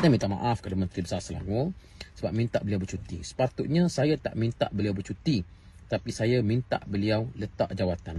Saya minta maaf kepada Menteri Besar Selangor sebab minta beliau bercuti. Sepatutnya saya tak minta beliau bercuti, tapi saya minta beliau letak jawatan.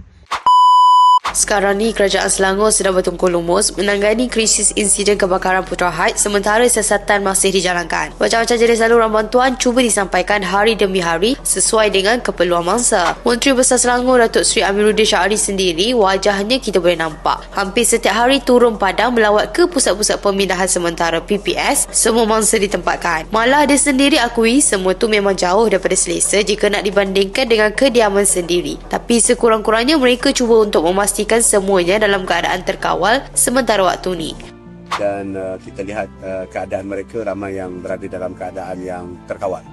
Sekarang ni Kerajaan Selangor sedang bertungkul lumus menangani krisis insiden kebakaran Putra Heights sementara siasatan masih dijalankan. Macam-macam jenis saluran bantuan cuba disampaikan hari demi hari sesuai dengan keperluan mangsa. Menteri Besar Selangor Datuk Seri Amiruddin Shahari sendiri wajahnya kita boleh nampak hampir setiap hari turun padang melawat ke pusat-pusat pemindahan sementara PPS, semua mangsa ditempatkan. Malah dia sendiri akui semua tu memang jauh daripada selesa jika nak dibandingkan dengan kediaman sendiri. Tapi sekurang-kurangnya mereka cuba untuk memastikan semuanya dalam keadaan terkawal sementara waktu ni. Dan kita lihat keadaan mereka ramai yang berada dalam keadaan yang terkawal.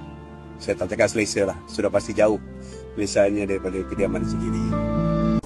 Saya tak cakap selesa lah, sudah pasti jauh misalnya daripada kediaman sendiri.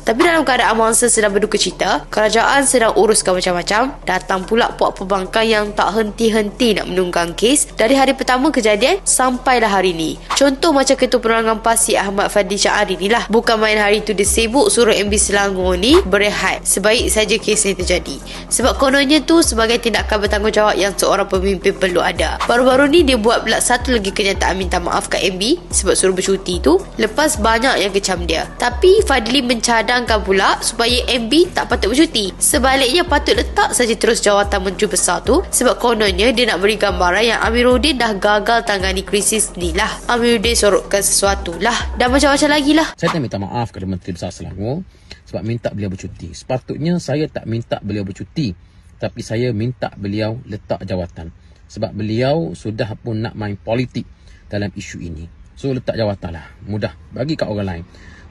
Tapi dalam keadaan mangsa sedang berduka cita, kerajaan sedang uruskan macam-macam, datang pula puak pembangkang yang tak henti-henti nak menunggang kes dari hari pertama kejadian sampailah hari ni. Contoh macam Ketua Penerangan PAS Cik Ahmad Fadli Syahari ni lah. Bukan main hari tu dia sibuk suruh MB Selangor ni berehat sebaik saja kes ni terjadi. Sebab kononnya tu sebagai tindakan bertanggungjawab yang seorang pemimpin perlu ada. Baru-baru ni dia buat pula satu lagi kenyataan minta maaf kat MB sebab suruh bercuti tu lepas banyak yang kecam dia. Tapi Fadli mencadang pula supaya MB tak patut bercuti. Sebaliknya patut letak saja terus jawatan Menteri Besar tu sebab kononnya dia nak beri gambaran yang Amiruddin dah gagal tangani krisis ni lah. Amiruddin sorotkan sesuatu lah dan macam-macam lagi lah. Saya tak minta maaf kepada Menteri Besar Selangor sebab minta beliau bercuti. Sepatutnya saya tak minta beliau bercuti, tapi saya minta beliau letak jawatan. Sebab beliau sudah pun nak main politik dalam isu ini. So letak jawatan lah. Mudah bagi kat orang lain.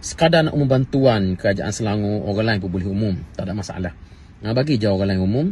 Sekadar nak umum bantuan Kerajaan Selangor, orang lain pun boleh umum, tak ada masalah. Bagi je orang lain umum,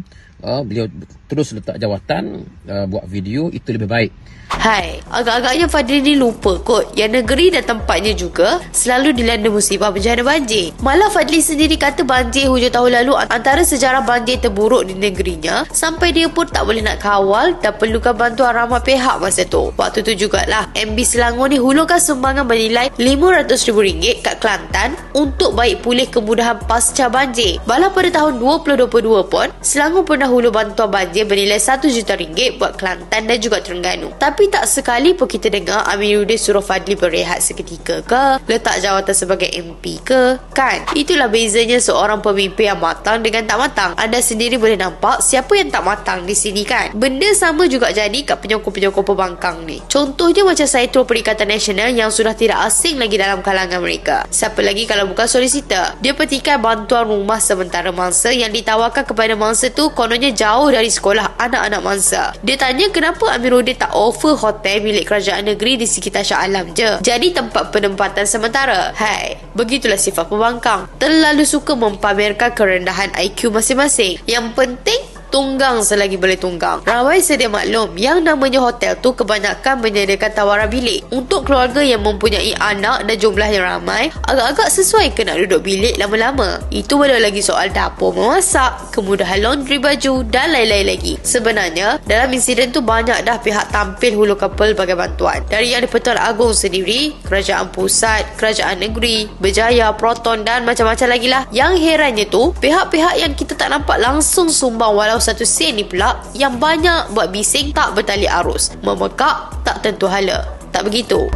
beliau terus letak jawatan, buat video, itu lebih baik. Hai, agak-agaknya Fadli ni lupa kot yang negeri dan tempatnya juga selalu dilanda musibah bencana banjir. Malah Fadli sendiri kata banjir hujung tahun lalu antara sejarah banjir terburuk di negerinya sampai dia pun tak boleh nak kawal dan perlukan bantuan ramai pihak masa tu. Waktu tu jugalah MB Selangor ni hulurkan sumbangan bernilai RM500,000 kat Kelantan untuk baik pulih kemudahan pasca banjir. Malah pada tahun 2022 pun Selangor pernah hulur bantuan banjir bernilai RM1 juta buat Kelantan dan juga Terengganu. Tapi tak sekali pun kita dengar Amiruddin suruh Fadli berehat seketika ke, letak jawatan sebagai MP ke, kan? Itulah bezanya seorang pemimpin yang matang dengan tak matang. Anda sendiri boleh nampak siapa yang tak matang di sini, kan? Benda sama juga jadi kat penyokong-penyokong pembangkang ni. Contohnya macam Saitul Perikatan Nasional yang sudah tidak asing lagi dalam kalangan mereka. Siapa lagi kalau bukan solisitor? Dia petikan bantuan rumah sementara mangsa yang ditawarkan kepada mangsa tu kononnya jauh dari sekolah anak-anak mangsa. Dia tanya kenapa Amiruddin tak offer hotel milik kerajaan negeri di sekitar Shah Alam je, jadi tempat penempatan sementara. Hai, begitulah sifat pembangkang. Terlalu suka mempamerkan kerendahan IQ masing-masing. Yang penting tunggang selagi boleh tunggang. Ramai sedia maklum yang namanya hotel tu kebanyakan menyediakan tawaran bilik untuk keluarga yang mempunyai anak dan jumlah yang ramai. Agak-agak sesuai ke nak duduk bilik lama-lama. Itu belum lagi soal dapur memasak, kemudahan laundry baju dan lain-lain lagi. Sebenarnya dalam insiden tu banyak dah pihak tampil hulu kapal bagi bantuan. Dari yang di-Pertuan Agong sendiri, Kerajaan Pusat, Kerajaan Negeri, Berjaya, Proton dan macam-macam lagi lah. Yang herannya tu pihak-pihak yang kita tak nampak langsung sumbang walau 1 sen ni pula yang banyak buat bising tak bertali arus. Memekak tak tentu hala. Tak begitu?